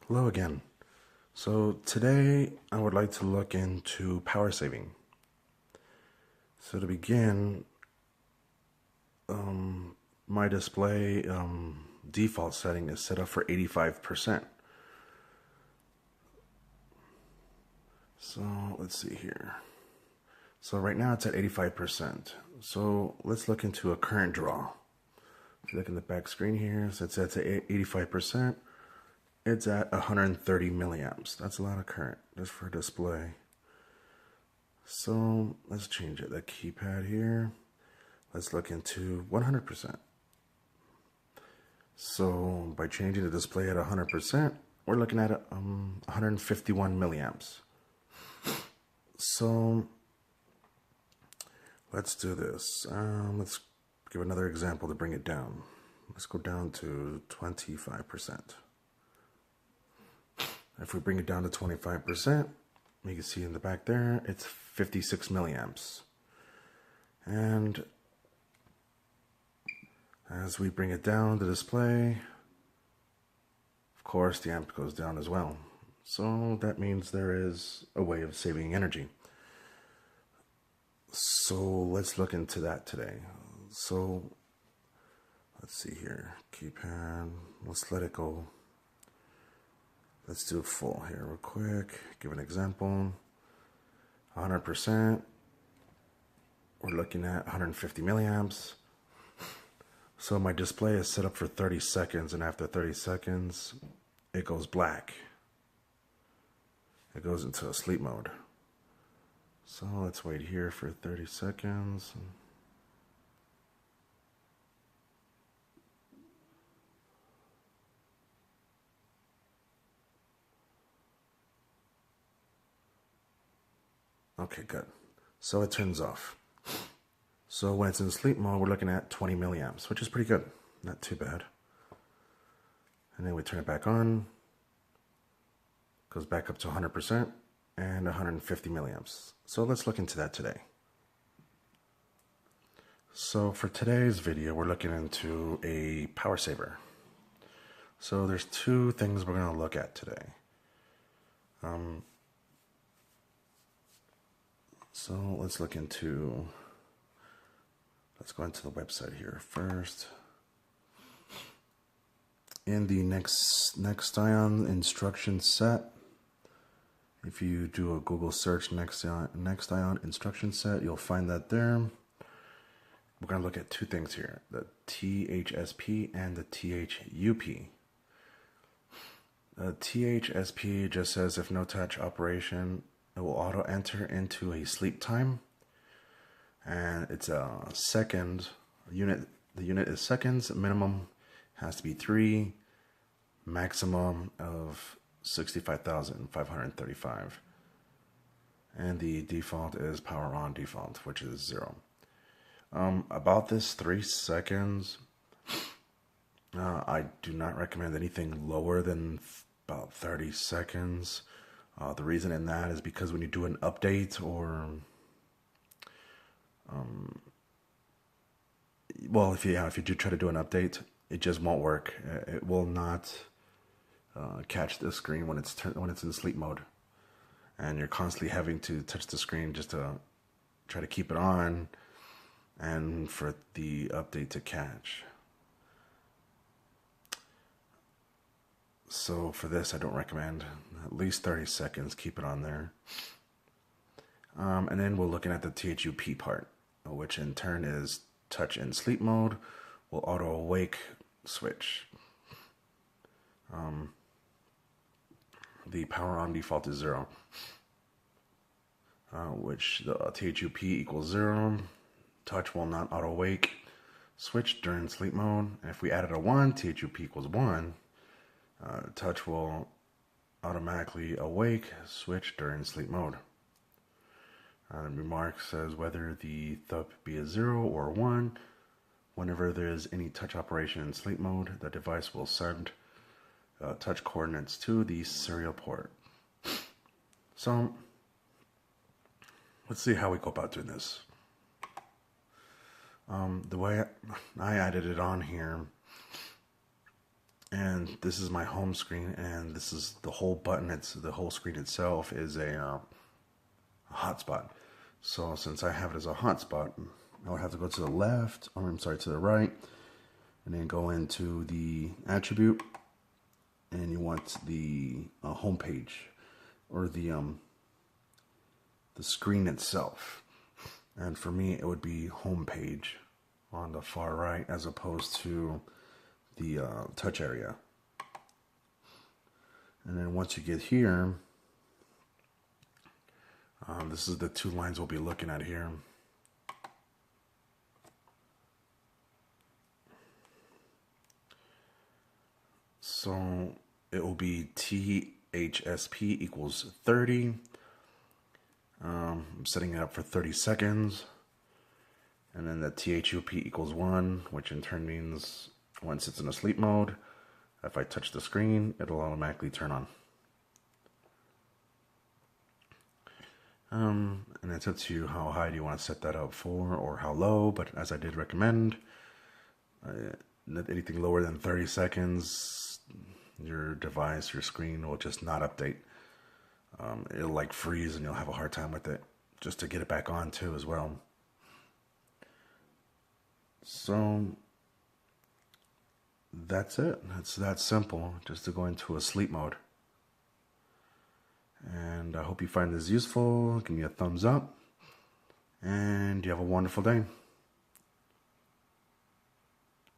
Hello again. So today I would like to look into power saving. So to begin, my display default setting is set up for 85%. So let's see here. So right now it's at 85%. So let's look into a current draw. If you look in the back screen here, so it's at 85%. It's at 130 milliamps. That's a lot of current just for display. So let's change it. The keypad here. Let's look into 100%. So by changing the display at 100%, we're looking at 151 milliamps. So let's do this. Let's give another example to bring it down. Let's go down to 25%. If we bring it down to 25%, you can see in the back there, it's 56 milliamps. And as we bring it down, the display, of course, the amp goes down as well. So that means there is a way of saving energy. So let's look into that today. So let's see here, keypad, let's let it go. Let's do full here real quick. Give an example. 100%. We're looking at 150 milliamps. So my display is set up for 30 seconds, and after 30 seconds, it goes black. It goes into a sleep mode. So let's wait here for 30 seconds. Okay, good. So it turns off. So when it's in sleep mode, we're looking at 20 milliamps, which is pretty good. Not too bad. And then we turn it back on. Goes back up to 100% and 150 milliamps. So let's look into that today. So for today's video, we're looking into a power saver. So there's two things we're going to look at today. So let's go into the website here first. In the Nextion instruction set, if you do a Google search Nextion instruction set, you'll find that there. We're going to look at two things here, the THSP and the THUP. The THSP just says if no touch operation, it will auto enter into a sleep time. And it's a second unit. The unit is seconds. Minimum has to be 3. Maximum of 65,535. And the default is power on default, which is 0. About this 3 seconds, I do not recommend anything lower than about 30 seconds. The reason in that is because when you do an update or well, if you do try to do an update, it just won't work. It will not catch the screen when it's in sleep mode, and you're constantly having to touch the screen just to try to keep it on, and for the update to catch. So for this, I don't recommend. At least 30 seconds. Keep it on there. And then we're looking at the THUP part, which in turn is touch in sleep mode, will auto awake switch. The power on default is 0, which the THUP equals 0. Touch will not auto awake switch during sleep mode. And if we added a 1, THUP equals 1. Touch will automatically awake switch during sleep mode. The remark says whether the THUP be a 0 or 1, whenever there is any touch operation in sleep mode, the device will send touch coordinates to the serial port. So let's see how we go about doing this. The way I added it on here And this is my home screen, and this is the whole button. It's the whole screen itself is a hotspot. So since I have it as a hotspot, I would have to go to the left, or I'm sorry, to the right, and then go into the attribute, and you want the home page, or the screen itself. And for me, it would be home page on the far right, as opposed to the touch area. And then once you get here, this is the two lines we'll be looking at here. So it will be THSP equals 30. I'm setting it up for 30 seconds. And then the THUP equals 1, which in turn means once it's in a sleep mode, if I touch the screen, it'll automatically turn on. And it's up to you how high do you want to set that up for, or how low, but as I did recommend, anything lower than 30 seconds, your device, your screen will just not update. It'll like freeze and you'll have a hard time with it, just to get it back on too as well. So that's it. It's that simple, just to go into a sleep mode. And I hope you find this useful. Give me a thumbs up, and you have a wonderful day.